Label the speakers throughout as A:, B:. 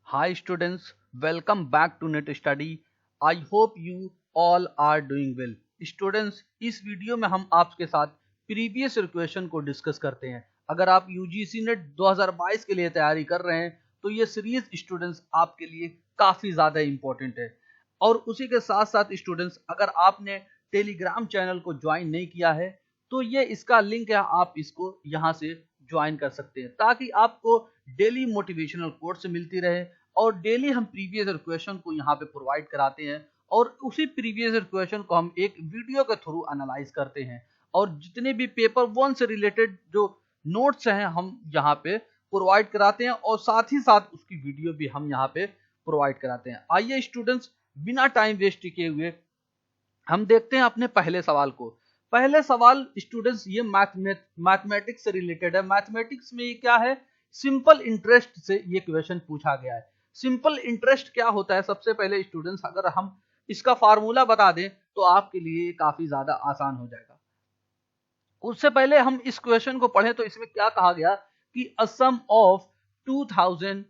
A: Hi students, welcome back to Net Study. I hope you all are doing well. Students, इस video में हम आपके साथ previous question को डिस्कस करते हैं। अगर आप UGC नेट 2022 के लिए तैयारी कर रहे हैं तो ये सीरीज स्टूडेंट्स आपके लिए काफी ज्यादा इंपॉर्टेंट है। और उसी के साथ साथ स्टूडेंट्स, अगर आपने टेलीग्राम चैनल को ज्वाइन नहीं किया है तो ये इसका लिंक है, आप इसको यहाँ से ज्वाइन कर सकते हैं ताकि आपको डेली मोटिवेशनल कोट्स मिलती रहे और डेली हम प्रीवियस क्वेश्चन को यहाँ पे प्रोवाइड कराते हैं और उसी प्रीवियस क्वेश्चन को हम एक वीडियो के थ्रू एनालाइज करते हैं और जितने भी पेपर वन से रिलेटेड जो नोट्स हैं हम यहाँ पे प्रोवाइड कराते हैं और साथ ही साथ उसकी वीडियो भी हम यहाँ पे प्रोवाइड कराते हैं। आइए स्टूडेंट्स, बिना टाइम वेस्ट किए हुए हम देखते हैं अपने पहले सवाल को। पहले सवाल स्टूडेंट्स ये मैथमेटिक्स से रिलेटेड है। मैथमेटिक्स में ये क्या है, सिंपल इंटरेस्ट से ये क्वेश्चन पूछा गया है। सिंपल इंटरेस्ट क्या होता है, सबसे पहले स्टूडेंट्स अगर हम इसका फार्मूला बता दें तो आपके लिए काफी ज्यादा आसान हो जाएगा। उससे पहले हम इस क्वेश्चन को पढ़ें तो इसमें क्या कहा गया कि अ सम ऑफ 2000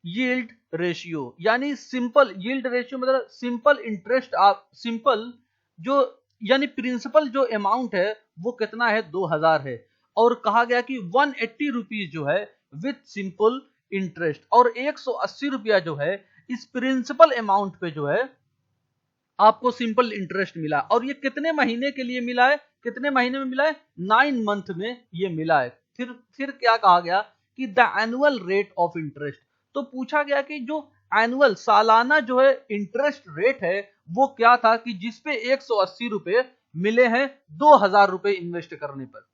A: यील्ड रेशियो, यानी सिंपल यील्ड रेशियो मतलब सिंपल इंटरेस्ट, आप सिंपल जो यानी प्रिंसिपल जो अमाउंट है वो कितना है, 2000 है। और कहा गया कि 180 रुपीज जो है विथ सिंपल इंटरेस्ट और 180 रुपया जो है इस प्रिंसिपल अमाउंट पे जो है आपको सिंपल इंटरेस्ट मिला। और ये कितने महीने के लिए मिला है, कितने महीने में मिला है, 9 मंथ में ये मिला है। फिर क्या कहा गया कि the annual rate of interest, तो पूछा गया कि जो एनुअल सालाना जो है इंटरेस्ट रेट है वो क्या था कि जिसपे 180 रुपए मिले हैं 2000 रुपए इन्वेस्ट करने पर।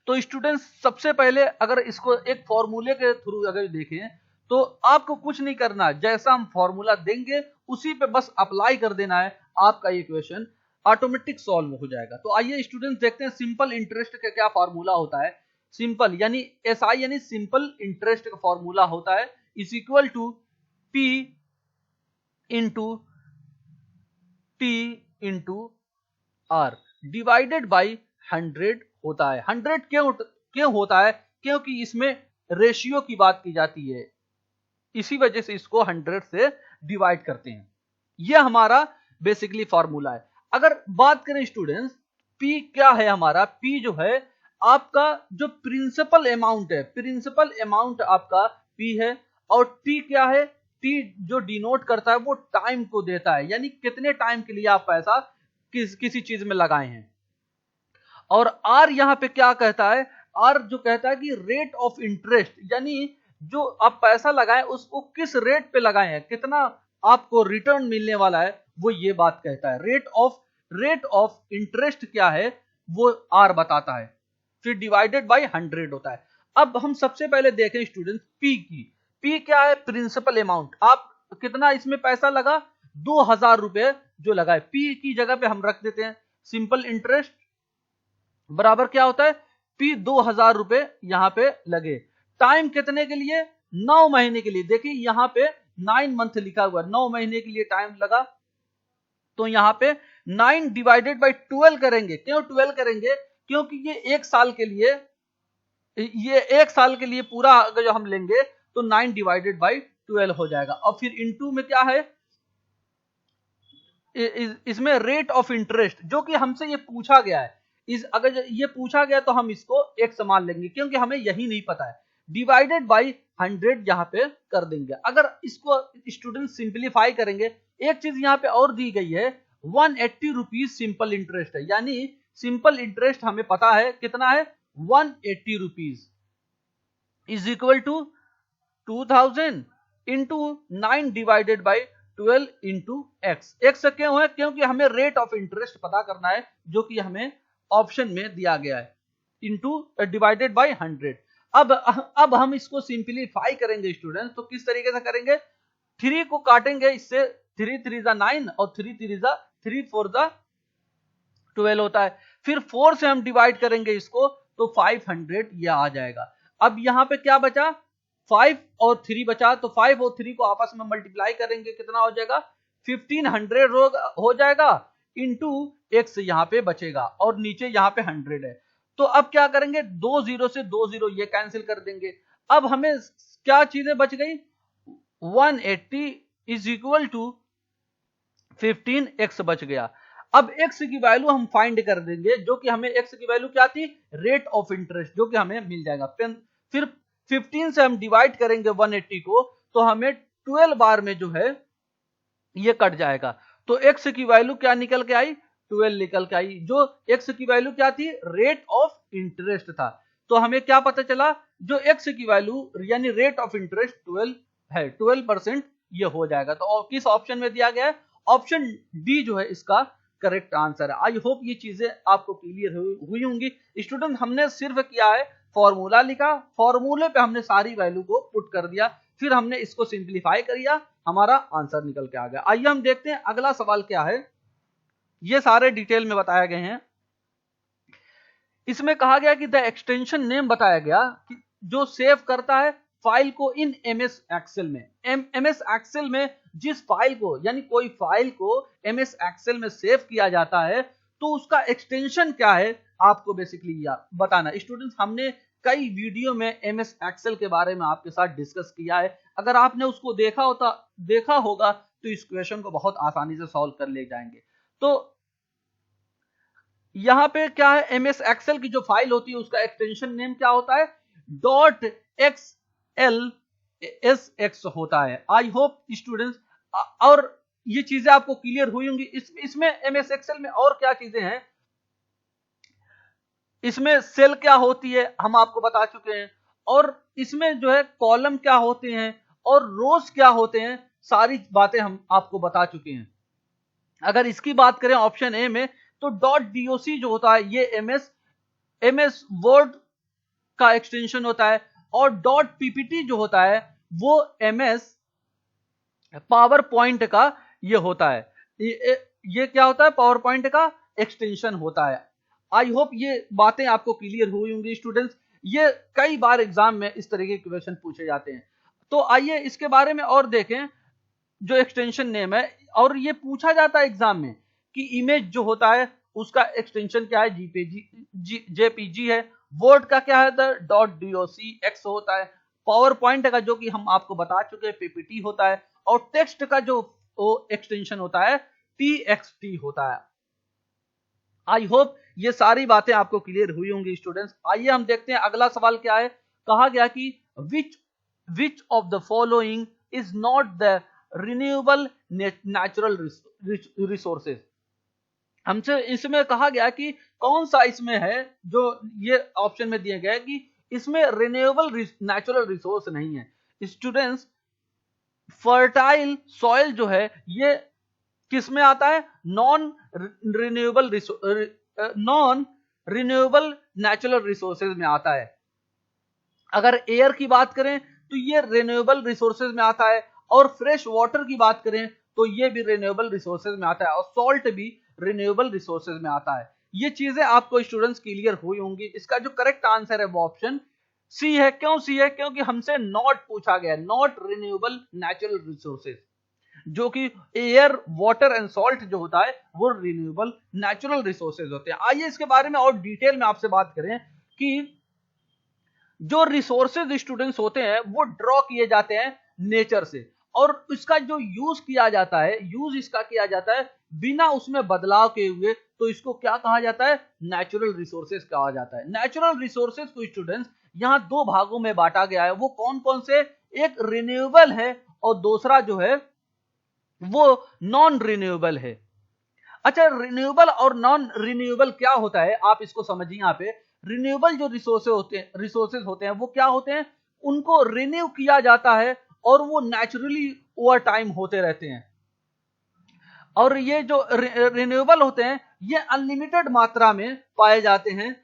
A: तो स्टूडेंट्स सबसे पहले अगर इसको एक फॉर्मूले के थ्रू अगर देखें तो आपको कुछ नहीं करना, जैसा हम फॉर्मूला देंगे उसी पे बस अप्लाई कर देना है, आपका ये क्वेश्चन ऑटोमेटिक सॉल्व हो जाएगा। तो आइए स्टूडेंट्स देखते हैं सिंपल इंटरेस्ट का क्या फॉर्मूला होता है। सिंपल यानी एसआई यानी सिंपल इंटरेस्ट का फॉर्मूला होता है is equal to P into T into R divided by 100 होता है। 100 क्यों होता है, क्योंकि इसमें रेशियो की बात की जाती है, इसी वजह से इसको 100 से डिवाइड करते हैं। यह हमारा बेसिकली फॉर्मूला है। अगर बात करें स्टूडेंट्स, P क्या है हमारा, P जो है आपका जो प्रिंसिपल अमाउंट है, प्रिंसिपल अमाउंट आपका P है। और T क्या है, T जो डिनोट करता है वो टाइम को देता है, यानी कितने टाइम के लिए आप पैसा किसी चीज में लगाए हैं। और R यहाँ पे क्या कहता है, R जो कहता है कि रेट ऑफ इंटरेस्ट, यानी जो आप पैसा लगाएं उसको किस रेट पे लगाए हैं, कितना आपको रिटर्न मिलने वाला है, वो ये बात कहता है। रेट ऑफ इंटरेस्ट क्या है वो R बताता है, फिर डिवाइडेड बाय 100 होता है। अब हम सबसे पहले देखें स्टूडेंट्स P की। P क्या है, प्रिंसिपल अमाउंट, आप कितना इसमें पैसा लगा, 2000 रुपए जो लगा है। P की जगह पे हम रख देते हैं सिंपल इंटरेस्ट बराबर क्या होता है, P 2000 रुपए यहाँ पे लगे। टाइम कितने के लिए, 9 महीने के लिए। देखिए यहाँ पे 9 मंथ लिखा हुआ, 9 महीने के लिए टाइम लगा। तो यहाँ पे 9 डिवाइडेड बाई 12 करेंगे। क्यों 12 करेंगे, क्योंकि ये एक साल के लिए पूरा अगर जो हम लेंगे तो 9 डिवाइडेड बाई 12 हो जाएगा। और फिर इनटू में क्या है, इसमें रेट ऑफ इंटरेस्ट जो कि हमसे ये पूछा गया है, अगर ये पूछा गया तो हम इसको एक समान लेंगे क्योंकि हमें यही नहीं पता है। डिवाइडेड बाई 100 यहाँ पे कर देंगे। अगर इसको स्टूडेंट सिंप्लीफाई करेंगे, एक चीज यहाँ पे और दी गई है, 180 रुपीज सिंपल इंटरेस्ट है, यानी सिंपल इंटरेस्ट हमें पता है कितना है, 180 rupees is equal to 2000 into 9 divided by 12 into X. X क्यों है, क्योंकि हमें रेट ऑफ इंटरेस्ट पता करना है जो कि हमें ऑप्शन में दिया गया है, इंटू डिवाइडेड बाई 100। अब हम इसको सिंप्लीफाई करेंगे स्टूडेंट्स, तो किस तरीके से करेंगे, 3 को काटेंगे इससे, 3 3 जा 9 और 3 3 जा 3 4 जा 12 होता है। फिर 4 से हम डिवाइड करेंगे इसको तो 500 ये आ जाएगा। अब यहाँ पे क्या बचा, 5 और 3 बचा, तो 5 और 3 को आपस में मल्टीप्लाई करेंगे, कितना हो जाएगा, 1500 हो जाएगा इंटू एक्स यहाँ पे बचेगा और नीचे यहाँ पे 100 है। तो अब क्या करेंगे, 2 0 से 2 0 ये कैंसिल कर देंगे। अब हमें क्या चीजें बच गई, 180 इज इक्वल टू 15x बच गया। अब x की वैल्यू हम फाइंड कर देंगे, जो कि हमें x की वैल्यू क्या थी, रेट ऑफ इंटरेस्ट, जो कि हमें मिल जाएगा। फिर 15 से हम डिवाइड करेंगे 180 को, तो हमें 12 बार में जो है ये कट जाएगा। तो x की वैल्यू क्या निकल के आई, 12 निकल के आई। जो x की वैल्यू क्या थी, रेट ऑफ इंटरेस्ट था। तो हमें क्या पता चला, जो x की वैल्यू यानी रेट ऑफ इंटरेस्ट 12 है, 12% ये हो जाएगा। तो किस ऑप्शन में दिया गया है, ऑप्शन डी जो है इसका करेक्ट आंसर है। आई होप ये चीजें आपको क्लियर हुई होंगी। स्टूडेंट, हमने सिर्फ किया है फॉर्मूला लिखा, फॉर्मूले पे हमने सारी वैल्यू को पुट कर दिया, फिर हमने इसको सिंप्लीफाई किया, हमारा आंसर निकल के आ गया। आइए हम देखते हैं अगला सवाल क्या है। ये सारे डिटेल में बताया गए हैं। इसमें कहा गया कि द एक्सटेंशन नेम बताया गया कि जो सेव करता है फाइल को इन एमएस एक्सेल में। एमएस एक्सेल में जिस फाइल को, यानी कोई फाइल को एमएस एक्सेल में सेव किया जाता है, तो उसका एक्सटेंशन क्या है, आपको बेसिकली बताना। स्टूडेंट्स, हमने कई वीडियो में एमएस एक्सेल के बारे में आपके साथ डिस्कस किया है। अगर आपने उसको देखा होगा तो इस क्वेश्चन को बहुत आसानी से सॉल्व कर ले जाएंगे। तो यहां पे क्या है, एमएस एक्सेल की जो फाइल होती है उसका एक्सटेंशन नेम क्या होता है, .xlsx होता है। आई होप स्टूडेंट्स, और ये चीजें आपको क्लियर हुई होंगी। इसमें एमएस एक्सेल में और क्या चीजें हैं, इसमें सेल क्या होती है हम आपको बता चुके हैं, और इसमें जो है कॉलम क्या होते हैं और रोज क्या होते हैं, सारी बातें हम आपको बता चुके हैं। अगर इसकी बात करें ऑप्शन ए में, तो .doc जो होता है ये एमएस वर्ड का एक्सटेंशन होता है, और .ppt जो होता है वो एमएस पावर पॉइंट का ये होता है। ये क्या होता है, पावर पॉइंट का एक्सटेंशन होता है। आई होप ये बातें आपको क्लियर हुई होंगी स्टूडेंट्स। ये कई बार एग्जाम में इस तरह के क्वेश्चन पूछे जाते हैं। तो आइए इसके बारे में और देखें, जो एक्सटेंशन नेम है, और ये पूछा जाता है एग्जाम में कि इमेज जो होता है उसका एक्सटेंशन क्या है, जेपीजी है। वर्ड का क्या है, .docx होता है। पावर पॉइंट का, जो कि हम आपको बता चुके हैं, पीपीटी होता है। और टेक्स्ट का जो एक्सटेंशन होता है, टीएक्सटी होता है। आई होप ये सारी बातें आपको क्लियर हुई होंगी स्टूडेंट्स। आइए हम देखते हैं अगला सवाल क्या है। कहा गया कि which of the following is not the renewable natural resources. हमसे इसमें कहा गया कि कौन सा इसमें है, जो ये ऑप्शन में दिया गया है कि इसमें रिन्यूएबल नेचुरल रिसोर्स नहीं है। स्टूडेंट्स, फर्टाइल सॉइल जो है ये किस में आता है, नॉन रिन्यूएबल नेचुरल रिसोर्सेज में आता है। अगर एयर की बात करें तो ये रिन्यूएबल रिसोर्सेज में आता है, और फ्रेश वाटर की बात करें तो ये भी रिन्यूएबल रिसोर्सेज में आता है, और सॉल्ट भी रिन्यूएबल रिसोर्सेज में आता है। ये चीजें आपको स्टूडेंट्स क्लियर हुई होंगी। इसका जो करेक्ट आंसर है वो ऑप्शन सी है। क्यों सी है, क्योंकि हमसे नॉट पूछा गया, नॉट रिन्यूएबल नेचुरल रिसोर्सेज, जो कि एयर, वाटर एंड सॉल्ट जो होता है वो रिन्यूएबल नेचुरल रिसोर्सेज होते हैं। आइए इसके बारे में और डिटेल में आपसे बात करें कि जो रिसोर्सेज स्टूडेंट्स होते हैं वो ड्रॉ किए जाते हैं नेचर से, और इसका जो यूज किया जाता है, यूज इसका किया जाता है बिना उसमें बदलाव किए हुए, तो इसको क्या कहा जाता है, नेचुरल रिसोर्सेज कहा जाता है। नेचुरल रिसोर्सेज को स्टूडेंट्स यहाँ दो भागों में बांटा गया है। वो कौन कौन से, एक रिन्यूएबल है और दूसरा जो है वो नॉन रिन्यूएबल है। अच्छा, रिन्यूएबल और नॉन रिन्यूएबल क्या होता है, आप इसको समझिए। यहाँ पे रिन्यूएबल जो रिसोर्सेज होते हैं वो क्या होते हैं, उनको रिन्यू किया जाता है और वो नेचुरली ओवर टाइम होते रहते हैं। और ये जो रिन्यूएबल होते हैं ये अनलिमिटेड मात्रा में पाए जाते हैं।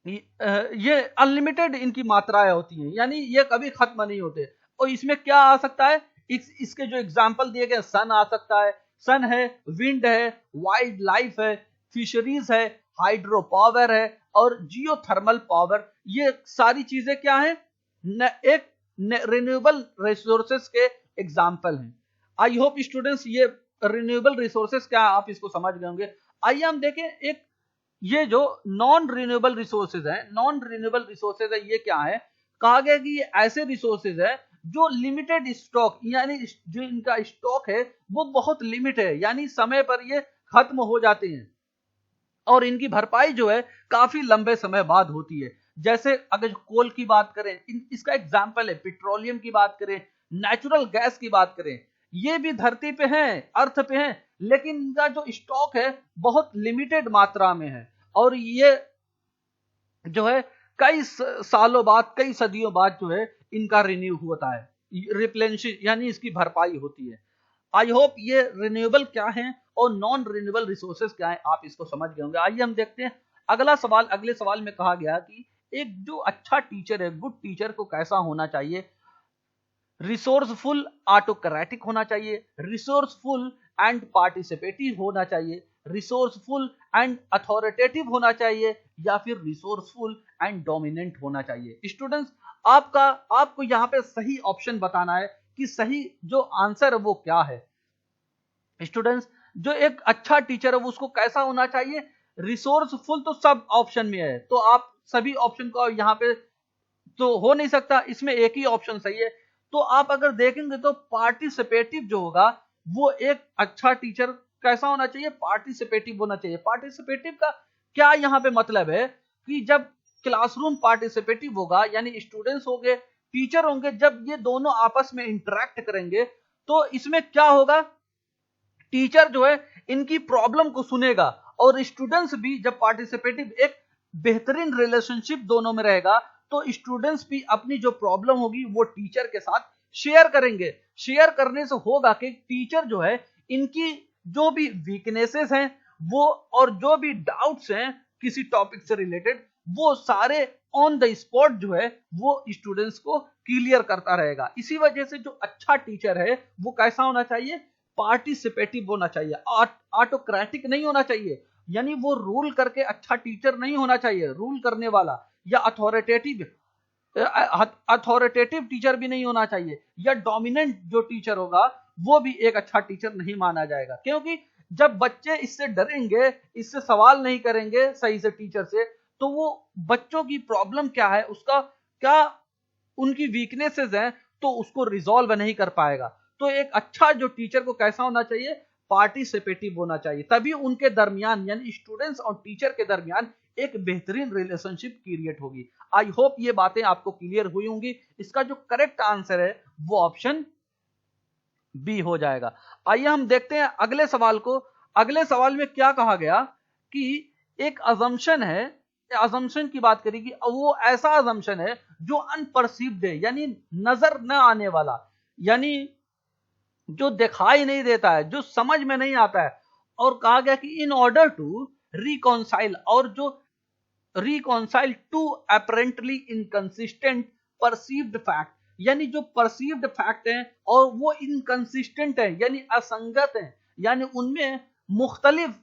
A: ये अनलिमिटेड इनकी मात्राएं होती हैं, यानी ये कभी खत्म नहीं होते। और इसमें क्या आ सकता है, इसके जो एग्जाम्पल दिए गए, सन आ सकता है, सन है, विंड है, वाइल्ड लाइफ है, फिशरीज है, हाइड्रो पावर है, और जियोथर्मल पावर। ये सारी चीजें क्या है, एक रिन्यूएबल रिसोर्सेज के एग्जाम्पल हैं। आई होप स्टूडेंट्स ये रिन्यूएबल रिसोर्सेज क्या आप इसको समझ गए होंगे। आइए हम देखें एक ये जो नॉन रिन्यूएबल रिसोर्सेज है, नॉन रिन्यूएबल रिसोर्सेज है, ये क्या है। कहा गया कि ये ऐसे रिसोर्सेज है जो लिमिटेड स्टॉक, यानी जो इनका स्टॉक है वो बहुत लिमिट है, यानी समय पर ये खत्म हो जाते हैं और इनकी भरपाई जो है काफी लंबे समय बाद होती है। जैसे अगर कोल की बात करें, इसका एग्जाम्पल है, पेट्रोलियम की बात करें, नेचुरल गैस की बात करें, ये भी धरती पे हैं, अर्थ पे हैं, लेकिन इनका जो स्टॉक है बहुत लिमिटेड मात्रा में है और ये जो है कई सालों बाद, कई सदियों बाद जो है इनका रिन्यू होता है, रिप्लेनिश, यानी इसकी भरपाई होती है। आई होप ये रिन्यूएबल क्या है और नॉन रिन्यूएबल रिसोर्सेज क्या है आप इसको समझ गए होंगे। आइए हम देखते हैं अगला सवाल। अगले सवाल में कहा गया कि एक जो अच्छा टीचर है, गुड टीचर को कैसा होना चाहिए? रिसोर्सफुल ऑटोक्रेटिक होना चाहिए, रिसोर्सफुल एंड पार्टिसिपेटिव होना चाहिए, रिसोर्सफुल एंड अथॉरिटेटिव होना चाहिए, या फिर रिसोर्सफुल एंड डोमिनेंट होना चाहिए। स्टूडेंट्स, आपको यहाँ पे सही ऑप्शन बताना है कि सही जो आंसर है वो क्या है। स्टूडेंट्स, जो एक अच्छा टीचर है वो उसको कैसा होना चाहिए? रिसोर्सफुल तो सब ऑप्शन में है, तो आप सभी ऑप्शन को यहाँ पे तो हो नहीं सकता, इसमें एक ही ऑप्शन सही है। तो आप अगर देखेंगे तो पार्टिसिपेटिव जो होगा वो एक अच्छा टीचर कैसा होना चाहिए? पार्टिसिपेटिव होना चाहिए। पार्टिसिपेटिव का क्या यहाँ पे मतलब है कि जब क्लासरूम पार्टिसिपेटिव होगा, यानी स्टूडेंट्स होंगे, टीचर होंगे, जब ये दोनों आपस में इंटरेक्ट करेंगे तो इसमें क्या होगा? टीचर जो है इनकी प्रॉब्लम को सुनेगा और स्टूडेंट्स भी, जब पार्टिसिपेटिव एक बेहतरीन रिलेशनशिप दोनों में रहेगा तो स्टूडेंट्स भी अपनी जो प्रॉब्लम होगी वो टीचर के साथ शेयर करेंगे। शेयर करने से होगा कि टीचर जो है इनकी जो भी वीकनेसेस हैं वो और जो भी डाउट्स हैं किसी टॉपिक से रिलेटेड, वो सारे ऑन द स्पॉट जो है वो स्टूडेंट्स को क्लियर करता रहेगा। इसी वजह से जो अच्छा टीचर है वो कैसा होना चाहिए? पार्टिसिपेटिव होना चाहिए, ऑटोक्रेटिक नहीं होना चाहिए, यानी वो रूल करके अच्छा टीचर नहीं होना चाहिए, रूल करने वाला, या अथॉरिटेटिव टीचर भी नहीं होना चाहिए, या डोमिनेंट जो टीचर होगा वो भी एक अच्छा टीचर नहीं माना जाएगा। क्योंकि जब बच्चे इससे डरेंगे, इससे सवाल नहीं करेंगे सही से टीचर से, तो वो बच्चों की प्रॉब्लम क्या है, उसका क्या उनकी वीकनेसेस हैं, तो उसको रिजॉल्व नहीं कर पाएगा। तो एक अच्छा जो टीचर को कैसा होना चाहिए? पार्टिसिपेटिव होना चाहिए, तभी उनके दरमियान, यानी स्टूडेंट्स और टीचर के दरमियान एक बेहतरीन रिलेशनशिप क्रिएट होगी। आई होप ये बातें आपको क्लियर हुई होंगी। इसका जो करेक्ट आंसर है वो ऑप्शन बी हो जाएगा। आइए हम देखते हैं अगले सवाल को। अगले सवाल में क्या कहा गया कि एक अजम्पशन है, अजम्पशन की बात करेगी, वो ऐसा अजम्पशन है जो अनपरसीव्ड है, यानी नजर न आने वाला, यानी जो दिखाई नहीं देता है, जो समझ में नहीं आता है। और कहा गया कि इन ऑर्डर टू रिकॉन्साइल, और जो reconcile to apparently inconsistent perceived fact, यानी जो परसीव्ड फैक्ट हैं और वो इनकंसिस्टेंट है, यानी असंगत है, यानी उनमें मुख्तलिफ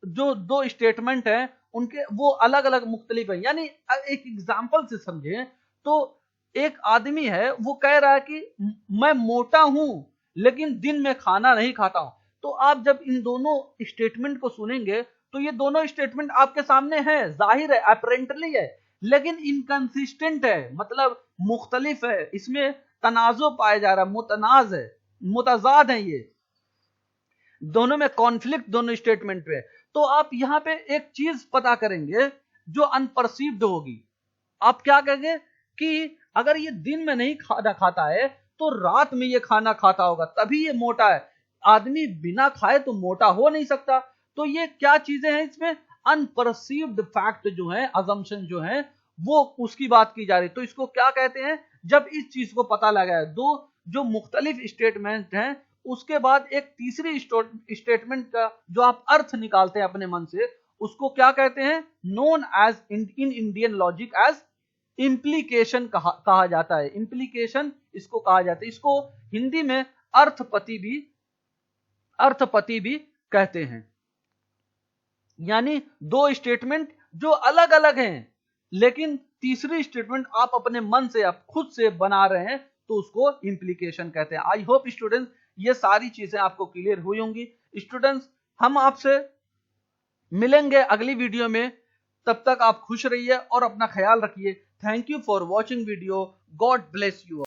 A: जो दो स्टेटमेंट हैं उनके वो अलग अलग मुख्तलिफ है। यानी एक एग्जाम्पल से समझें तो एक आदमी है वो कह रहा है कि मैं मोटा हूं लेकिन दिन में खाना नहीं खाता हूं। तो आप जब इन दोनों स्टेटमेंट को सुनेंगे तो ये दोनों स्टेटमेंट आपके सामने है, जाहिर है, अपरेंटली है, लेकिन इनकंसिस्टेंट है, मतलब मुख्तलिफ है, इसमें तनाजो पाया जा रहा है, मुतनाज है, मुतजाद है, ये दोनों में कॉन्फ्लिक्ट, दोनों स्टेटमेंट पे। तो आप यहाँ पे एक चीज पता करेंगे जो अनपरसीव्ड होगी। आप क्या कहेंगे कि अगर ये दिन में नहीं खाना खाता है तो रात में ये खाना खाता होगा, तभी ये मोटा है। आदमी बिना खाए तो मोटा हो नहीं सकता। तो ये क्या चीजें हैं इसमें? अनपरसीव्ड फैक्ट जो है, अजम्पशन जो है, वो उसकी बात की जा रही। तो इसको क्या कहते हैं? जब इस चीज को पता लगा है, दो जो मुख्तलिफ स्टेटमेंट हैं, उसके बाद एक तीसरी स्टेटमेंट का जो आप अर्थ निकालते हैं अपने मन से, उसको क्या कहते हैं? Known as in Indian logic as implication कहा जाता है। इंप्लीकेशन इसको कहा जाता है। इसको हिंदी में अर्थपति भी कहते हैं। यानी दो स्टेटमेंट जो अलग अलग हैं लेकिन तीसरी स्टेटमेंट आप अपने मन से, आप खुद से बना रहे हैं, तो उसको इंप्लीकेशन कहते हैं। आई होप स्टूडेंट्स ये सारी चीजें आपको क्लियर हुई होंगी। स्टूडेंट्स, हम आपसे मिलेंगे अगली वीडियो में, तब तक आप खुश रहिए और अपना ख्याल रखिए। Thank you for watching video. God bless you.